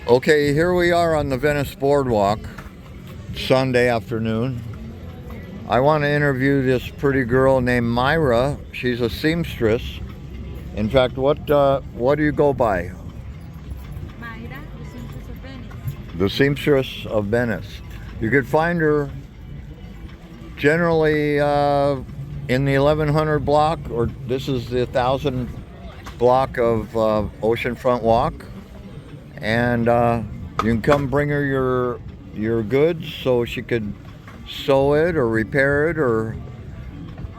Okay, here we are on the Venice Boardwalk, Sunday afternoon. I want to interview this pretty girl named Myra. She's a seamstress. In fact, what do you go by? Myra, the Seamstress of Venice. The Seamstress of Venice. You could find her generally in the 1100 block, or this is the 1000 block of Oceanfront Walk. And you can come bring her your goods so she could sew it or repair it or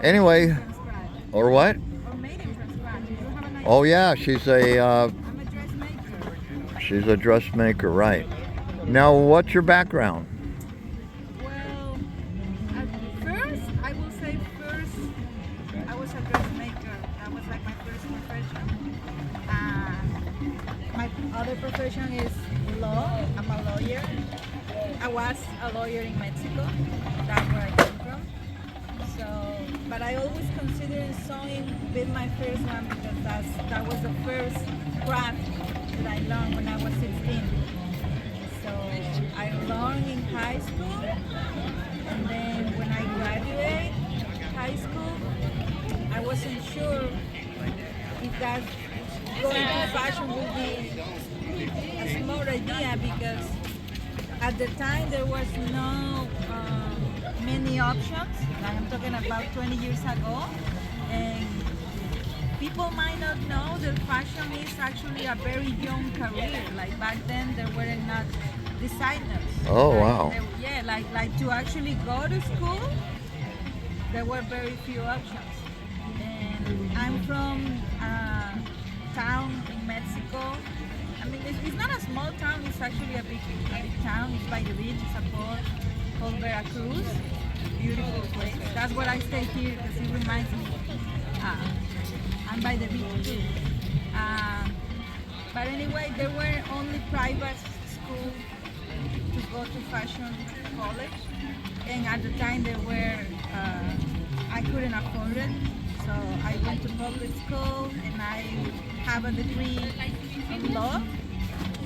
anyway, From scratch. or what? Or made it from scratch. You have an idea? Oh yeah, she's a I'm a dressmaker. dressmaker, right? Now, what's your background? Well, at first, I will say first, I was a dressmaker. That was like my first profession. My other profession is law. I'm a lawyer. I was a lawyer in Mexico. That's where I came from. So, but I always considered sewing being my first one because that was the first craft that I learned when I was 16. So I learned in high school, and then when I graduated high school, I wasn't sure if that going to fashion would be a smart idea because at the time there was no many options. I'm talking about 20 years ago, and people might not know that fashion is actually a very young career. Like back then, there were not designers. Oh Like, wow. yeah, like to actually go to school, there were very few options. And I'm from a town in Mexico. I mean, it's not a small town. It's actually a big town. It's by the beach. It's a port called Veracruz. Beautiful place. That's why I stay here because it reminds me. I'm by the beach too. But anyway, there were only private schools to go to fashion college, and at the time there were I couldn't afford it, so I went to public school and I have a degree in law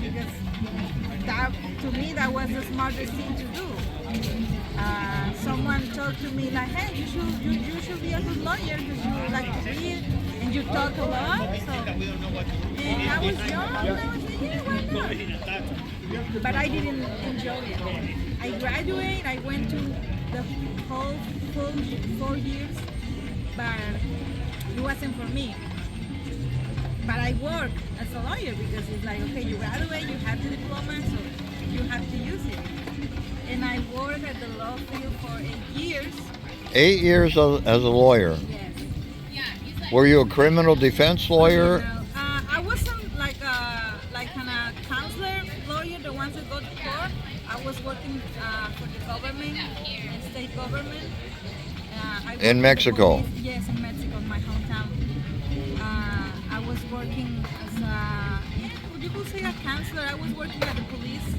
because that to me that was the smartest thing to do. Someone talked to me like, hey, you should be a good lawyer because you like to read and you talk a lot. So, and I was young, and I was like, yeah, why not? But I didn't enjoy it. I graduated, I went to the whole full 4 years, but it wasn't for me. But I work as a lawyer because it's like, okay, you graduate, you have the diploma, so you have to use it. And I worked at the law field for 8 years. 8 years as a lawyer. Yes. Were you a criminal defense lawyer? I wasn't like a counselor lawyer, the ones that go to court. I was working for the government, state government. I worked In for Mexico? the police. Yes, in Mexico, my hometown. I was working as you could say a counselor. I was working at the police.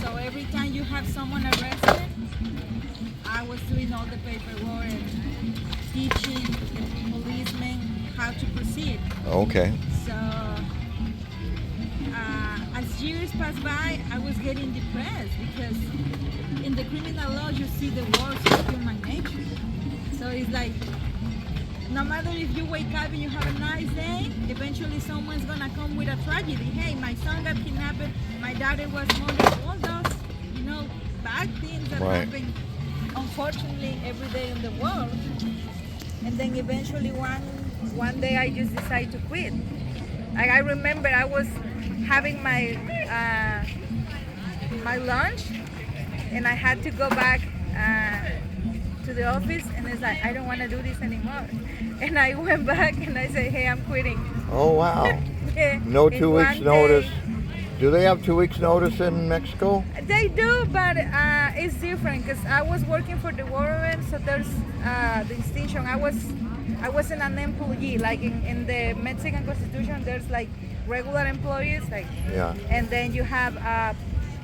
So every time you have someone arrested, I was doing all the paperwork and teaching the policemen how to proceed. Okay. So as years passed by, I was getting depressed because in the criminal law you see the worst of human nature. So it's like no matter if you wake up and you have a nice day, eventually someone's gonna come with a tragedy. Hey, my son got kidnapped, my daughter was murdered. All those, bad things that Right. happen, unfortunately, every day in the world. And then eventually one day I just decided to quit. Like I remember I was having my lunch, and I had to go back to the office, and it's like I don't want to do this anymore. And I went back and I said, hey, I'm quitting. Oh wow. Yeah. No And 2 weeks one notice. day- Do they have 2 weeks notice in Mexico? They do, but it's different because I was working for the government, so there's the distinction. I wasn't an employee. Like in the Mexican Constitution, there's like regular employees, like, Yeah. and then you have.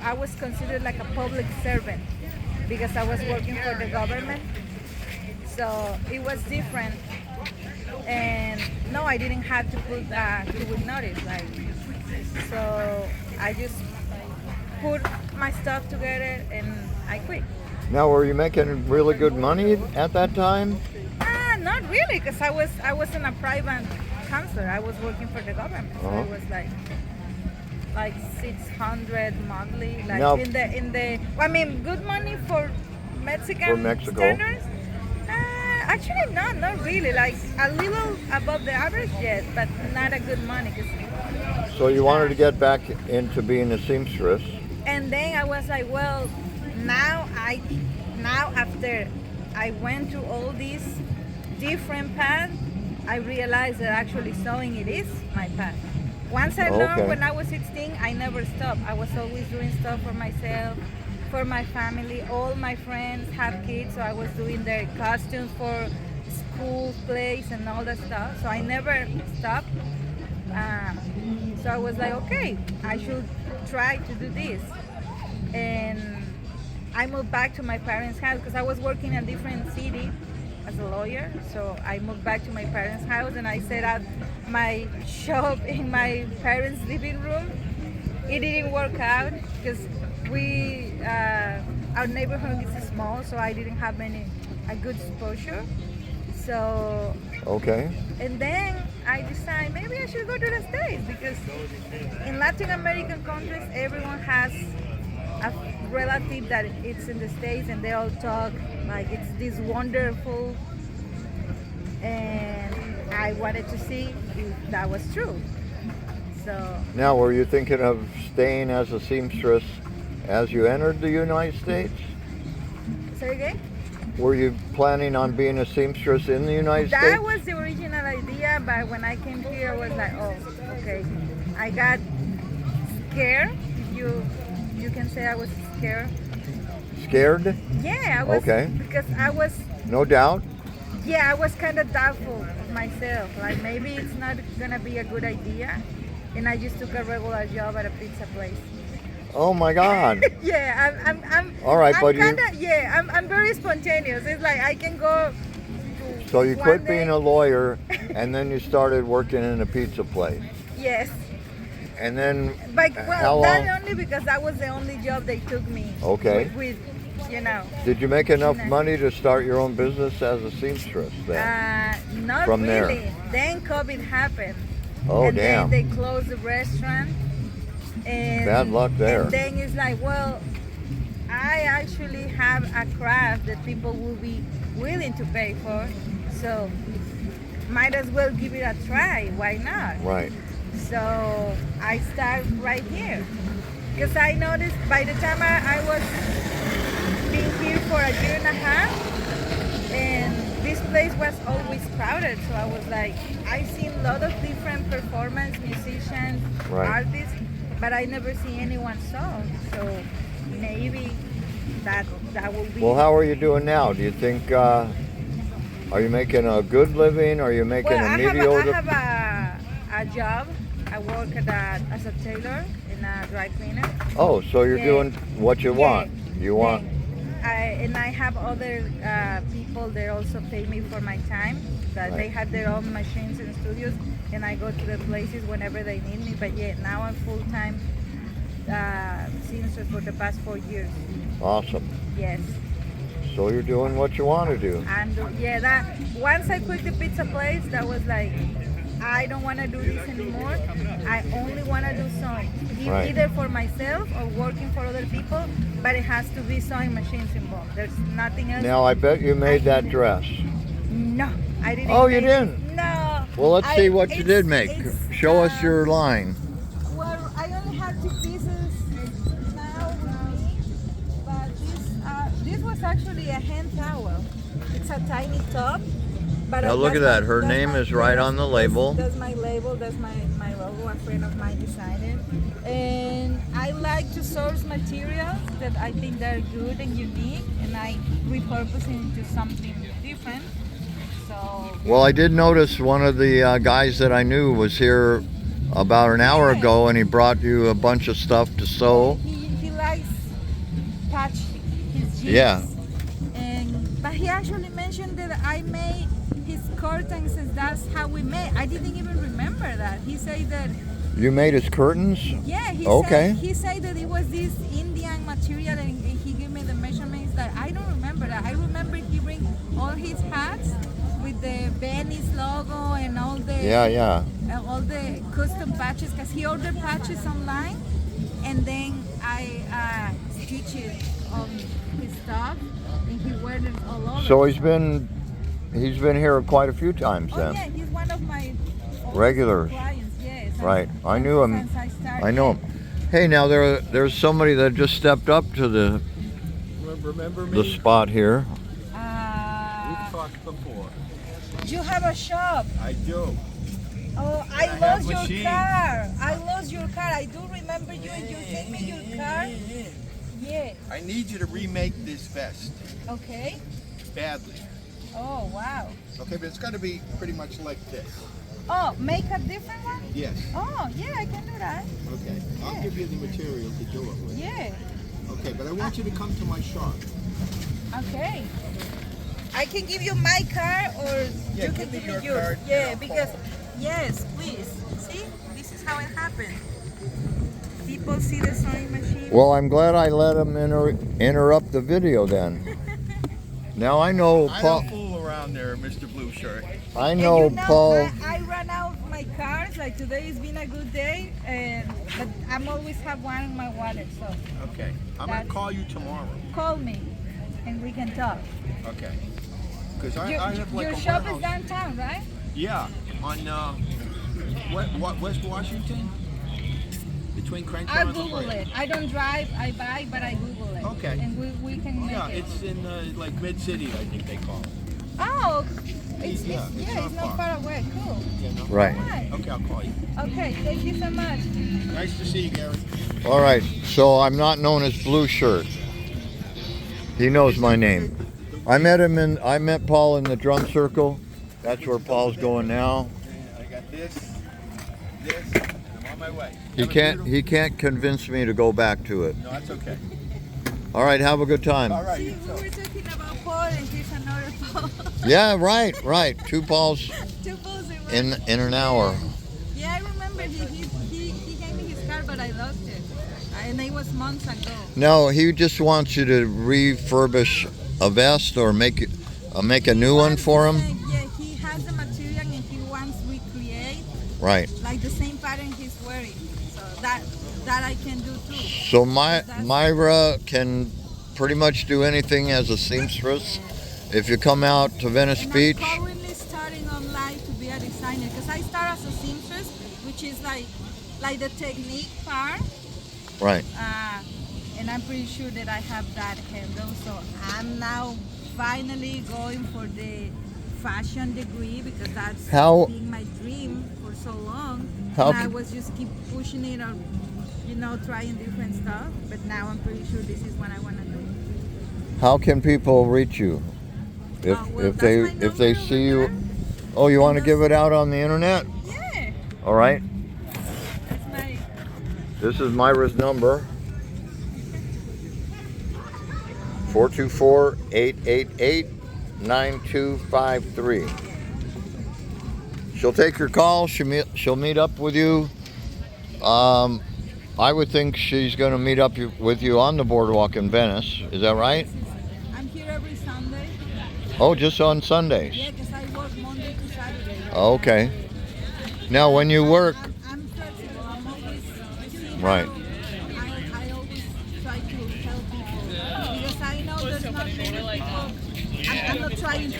I was considered like a public servant because I was working for the government, so it was different. And no, I didn't have to put 2 week notice, like. So I just put my stuff together and I quit. Now, were you making really good money at that time? Not really, because I was in a private counselor. I was working for the government, so Uh-huh. it was like 600 monthly, like Now- in the. I mean, good money for Mexican For Mexico. standards. Actually, not really. Like a little above the average, yes, but not a good money. So you wanted to get back into being a seamstress. And then I was like, well, now after I went through all these different paths, I realized that actually sewing it is my path. Once I learned Okay. when I was 16, I never stopped. I was always doing stuff for myself, for my family. All my friends have kids, so I was doing their costumes for school plays and all that stuff. So I never stopped. So I was like, okay, I should try to do this. And I moved back to my parents' house because I was working in a different city as a lawyer. So I moved back to my parents' house and I set up my shop in my parents' living room. It didn't work out because our neighborhood is small, so I didn't have a good exposure. So Okay. and then I decided maybe I should go to the States because in Latin American countries, everyone has a relative that it's in the States and they all talk like it's this wonderful. And I wanted to see if that was true. So, Now, were you thinking of staying as a seamstress as you entered the United States? say again? Were you planning on being a seamstress in the United That States? was the original idea, but when I came here, I was like, oh, okay. I got scared. You can say I was scared. Scared? Yeah, I was. Okay. Because I was. No doubt. Yeah, I was kind of doubtful of myself. Like maybe it's not gonna be a good idea, and I just took a regular job at a pizza place. Oh my God. Yeah, I'm. All right, I'm but you- kinda, yeah, I'm very spontaneous. It's like I can go. To So you one quit day- being a lawyer and then you started working in a pizza place. Yes, And then but how well, long? that only because that was the only job they took me. Okay. With you know. Did you make enough No. money to start your own business as a seamstress then? Not From there. really. Then COVID happened. Oh, and damn. then they closed the restaurant. And, Bad luck there. And then it's like, well, I actually have a craft that people will be willing to pay for. So might as well give it a try. Why not? Right. So I start right here. Because I noticed by the time I was being here for a year and a half, and this place was always crowded. So I was like, I've seen a lot of different performance musicians, Right. artists, but I never see anyone sew. So maybe that will be. Well, how are you doing now? Do you think, are you making a good living? Are you making Well, a I mediocre? have a job. I work as a tailor in a dry cleaner. Oh, so you're Yeah. doing what you Yeah. want. You want, And I have other people that also pay me for my time. That they Right. have their own machines and studios, and I go to the places whenever they need me. But yeah, now I'm full time seamstress for the past 4 years. awesome. Yes, So you're doing what you want to do. and yeah, that once I quit the pizza place, that was like, I don't want to do this anymore. I only want to do sewing, Right. either for myself or working for other people. But it has to be sewing machines involved. There's nothing else. Now, I bet you made that dress. No, I didn't. Oh, you make- didn't? No. Well, let's see what you it's- did make. it's, Show us your line. Well, I only have 2 pieces now with me, but this was actually a hand towel. It's a tiny top. But Now look at that. Her that's name is right on the label. That's my label. That's my logo. A friend of mine designed it. And I like to source materials that I think they're good and unique, and I repurpose it into something different. So Well, I did notice one of the guys that I knew was here about an hour Yeah. ago, and he brought you a bunch of stuff to sew. he likes patch his jeans. Yeah. But he actually mentioned that I made his curtains, and that's how we made. I didn't even remember that. He said that You made his curtains? Yeah, Okay. he said that it was this Indian material, and he gave me the measurements that I don't remember that. I remember he bring all his hats with the Venice logo and all the Yeah. all the custom patches, because he ordered patches online, and then I stitch it on his stuff, and he wears it all over. So he's been here quite a few times Oh then. yeah, he's one of my Regulars. clients. Yes. Right. I knew him. Since I started. I know him. Hey, now there's somebody that just stepped up to the Remember me? spot here. We've talked before. You have a shop. I do. Oh, I I have lost your machines. car. I lost your car. I do remember you, and you gave me your car. Yeah. I need you to remake this vest Okay. badly. Oh, wow. Okay, but it's got to be pretty much like this. Oh, make a different one? Yes. Oh, yeah, I can do that. Okay. I'll Yeah. give you the material to do it with. Yeah. Okay, but I want you to come to my shop. Okay. I can give you my car, or Yeah, you give can me give your me yours. card and Yeah, I'll because call. yes, please. See, this is how it happened. People see the sewing machine. Well, I'm glad I let him interrupt the video then. Now I know I Paul. don't fool around there, Mr. Blue Shirt. I And know you know, Paul. I ran out of my cards. Like today has been a good day, but I'm always have one in my wallet. So Okay. I'm going That's- to call you tomorrow. call me, and we can talk. Okay. Because I Your, have like your a shop warehouse. is downtown, right? Yeah, on what West Washington, between Crenshaw I and Google LaBrea. it. I don't drive. I buy, but I Google it. Okay. And we can make Yeah, it. it's in like mid city, I think they call it. Oh, it's not not far. far away. Cool. Yeah, no? Right. Right. Okay, I'll call you. Okay. Thank you so much. Nice to see you, Gary. All right. So I'm not known as Blue Shirt. He knows my name. I met Paul in the drum circle. That's where Paul's going now. I got this, and I'm on my way. He can't convince me to go back to it. No, that's okay. All right. Have a good time. All right. See, we were talking about Paul, and here's another Paul. Yeah. Right. Two Pauls Two Pauls in one. in an hour. Yeah, I remember he gave me his card, but I lost it, and it was months ago. No, he just wants you to refurbish a vest or make a new one for him. Yeah, he has the material, and he wants to recreate Right. like the same pattern he's wearing. So that I can do too. So Myra can pretty much do anything as a seamstress. If you come out to Venice And Beach, I'm currently starting online to be a designer, because I start as a seamstress, which is like the technique part. right. And I'm pretty sure that I have that handle. So I'm now finally going for the fashion degree, because that's How- been my dream for so long. How And I c- was just keep pushing it on, trying different stuff. But now I'm pretty sure this is what I want to do. How can people reach you? If Well, if they that's my if they number see over you, there. oh, you want to give it out on the internet? Yeah, All right. that's my. This is Myra's number. 424-888-9253. She'll take your call. She'll meet up with you. I would think she's going to meet up with you on the boardwalk in Venice. Is that right? I'm here every Sunday. Oh, just on Sundays. Yeah, because I work Monday to Saturday. Okay. Now, when you work, I'm flexible. I'm always Right. I always try to help people, because I know there's not many people. I'm not trying to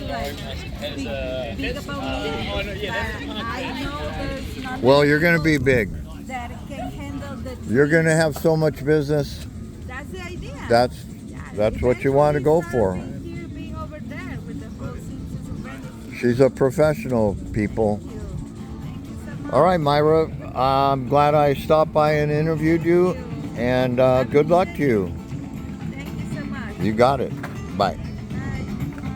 big about me, but I know there's not. well, many you're going to be people big. that can handle the. You're going to have so much business. That's the idea. That's what you want to go for. Eventually start being over there with the whole Seamstress of Venice. She's a professional, people. Thank you so much. All right, Myra. I'm glad I stopped by and interviewed you, and good luck to you. Thank you so much. You got it. Bye.